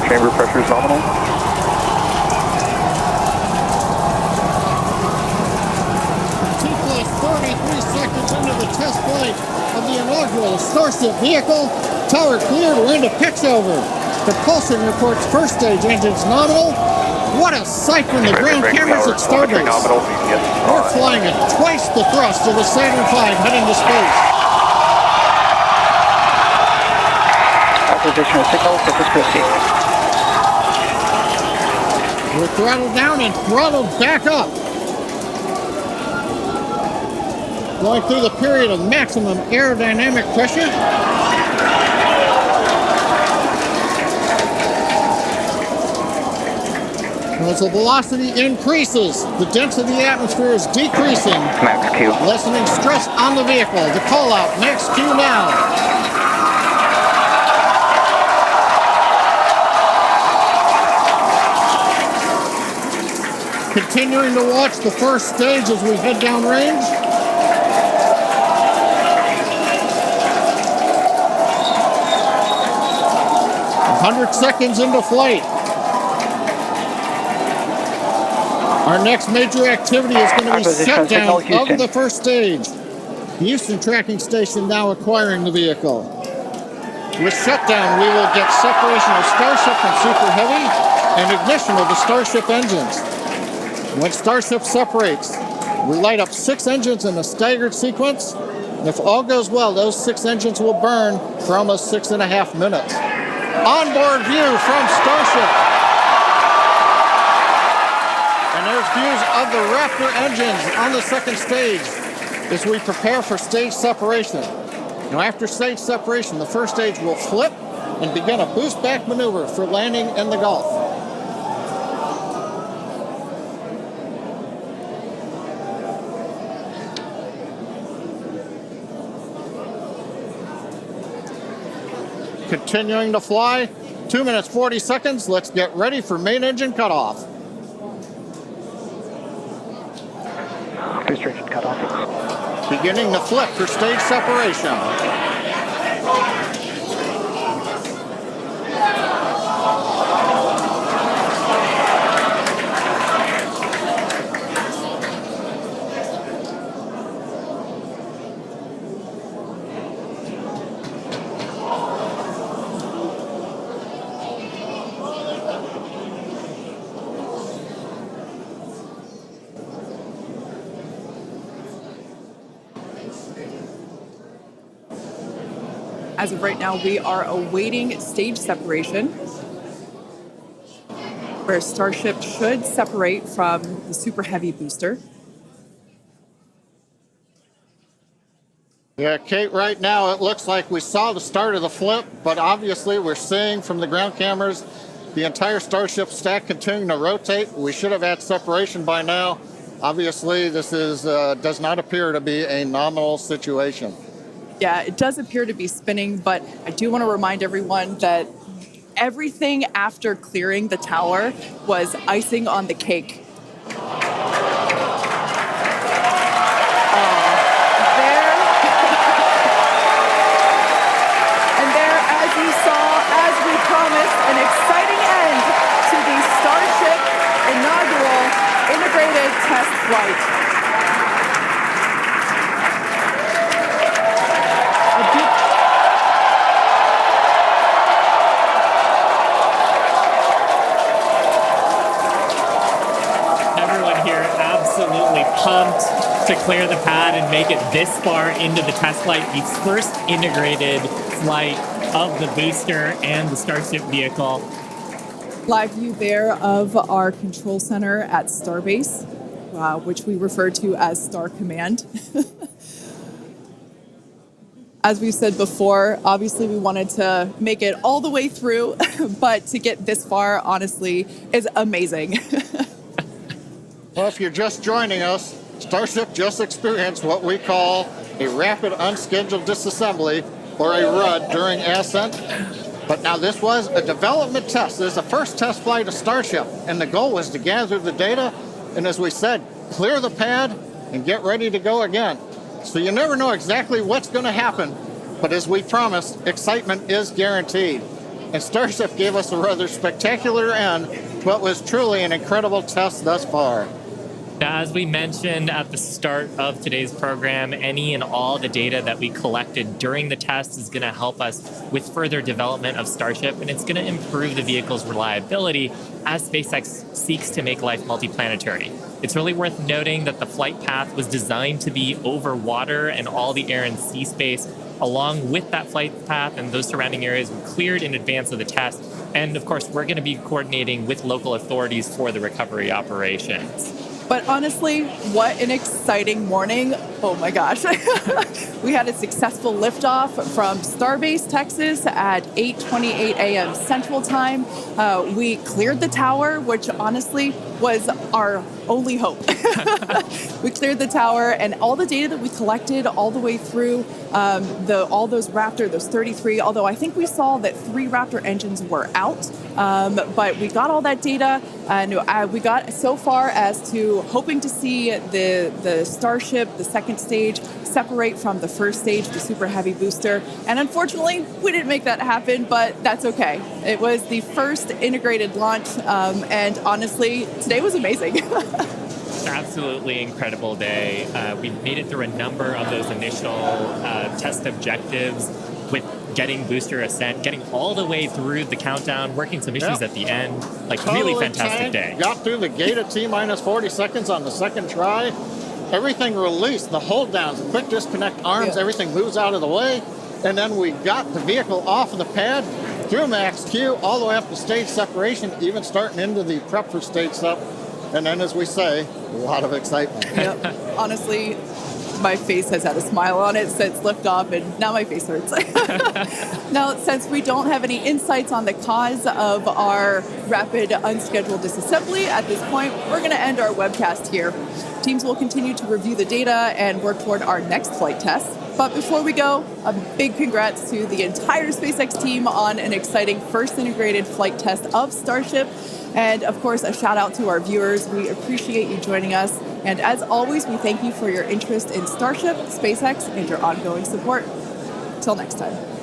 chamber pressure is nominal. T+33 seconds into the test flight of the inaugural Starship vehicle. Tower cleared, we're into pitch over. Propulsion reports first stage engines nominal. What a sight from the ground cameras at Starbase. We're flying at twice the thrust of the Saturn V heading to space. Acquisition of signal, purpose proceed. We're throttled down and throttled back up. Going through the period of maximum aerodynamic pressure. As the velocity increases, the density of the atmosphere is decreasing. Max Q. Lessening stress on the vehicle. The call out, max Q now. Continuing to watch the first stage as we head downrange. "100 seconds into flight. Our next major activity is going to be shutdown of the first stage. The Houston tracking station now acquiring the vehicle. With shutdown, we will get separation of Starship from Super Heavy and ignition of the Starship engines. When Starship separates, we light up 6 engines in a staggered sequence. If all goes well, those 6 engines will burn for almost 6.5 minutes. Onboard view from Starship. And there's views of the Raptor engines on the second stage as we prepare for stage separation. Now, after stage separation, the first stage will flip and begin a boost back maneuver for landing in the Gulf. Continuing to fly, 2 minutes 40 seconds. Let's get ready for main engine cutoff. Booster engine cutoff. Beginning to flip for stage separation. As of right now, we are awaiting stage separation, where Starship should separate from the Super Heavy booster. Yeah, Kate, right now it looks like we saw the start of the flip, but obviously we're seeing from the ground cameras the entire Starship stack continuing to rotate. We should have had separation by now. Obviously, this is does not appear to be a nominal situation. Yeah, it does appear to be spinning, but I do want to remind everyone that everything after clearing the tower was icing on the cake. And there, as you saw, as we promised, an exciting end to the Starship inaugural integrated test flight. Absolutely pumped to clear the pad and make it this far into the test flight, the first integrated flight of the booster and the Starship vehicle. Live view there of our control center at Starbase, which we refer to as Star Command. As we said before, obviously we wanted to make it all the way through, but to get this far, honestly, is amazing. Well, if you're just joining us, Starship just experienced what we call a rapid unscheduled disassembly, or a RUD, during ascent. But now this was a development test. This is the first test flight of Starship, and the goal was to gather the data, and as we said, clear the pad and get ready to go again. So you never know exactly what's going to happen, but as we promised, excitement is guaranteed. and Starship gave us a rather spectacular end, but was truly an incredible test thus far. Now, as we mentioned at the start of today's program, any and all the data that we collected during the test is going to help us with further development of Starship, and it's going to improve the vehicle's reliability as SpaceX seeks to make life multi-planetary. It's really worth noting that the flight path was designed to be over water and all the air and sea space. Along with that flight path and those surrounding areas were cleared in advance of the test. And of course, we're going to be coordinating with local authorities for the recovery operations. But honestly, what an exciting morning. Oh my gosh. We had a successful liftoff from Starbase, Texas at 8:28 a.m. Central Time. We cleared the tower, which honestly was our only hope. We cleared the tower, and all the data that we collected all the way through all those Raptor, those 33, although I think we saw that 3 Raptor engines were out. But we got all that data, and we got so far as to hoping to see the Starship, the second stage, separate from the first stage, the Super Heavy booster. And unfortunately, we didn't make that happen, but that's okay. It was the first integrated launch, and honestly, today was amazing. Absolutely incredible day. We made it through a number of those initial test objectives with getting booster ascent, getting all the way through the countdown, working some issues at the end. Like, really fantastic day. Got through the gate at T-minus 40 seconds on the second try. Everything released, the hold downs, the quick disconnect arms, everything moves out of the way. And then we got the vehicle off of the pad, through max Q, all the way up to stage separation, even starting into the prep for stage sep. And then, as we say, a lot of excitement. Yep. Honestly, my face has had a smile on it since liftoff, and now my face hurts. Now, since we don't have any insights on the cause of our rapid unscheduled disassembly at this point, we're going to end our webcast here. Teams will continue to review the data and work toward our next flight test. But before we go, a big congrats to the entire SpaceX team on an exciting first integrated flight test of Starship. And of course, a shout out to our viewers. We appreciate you joining us. And as always, we thank you for your interest in Starship, SpaceX, and your ongoing support. Till next time.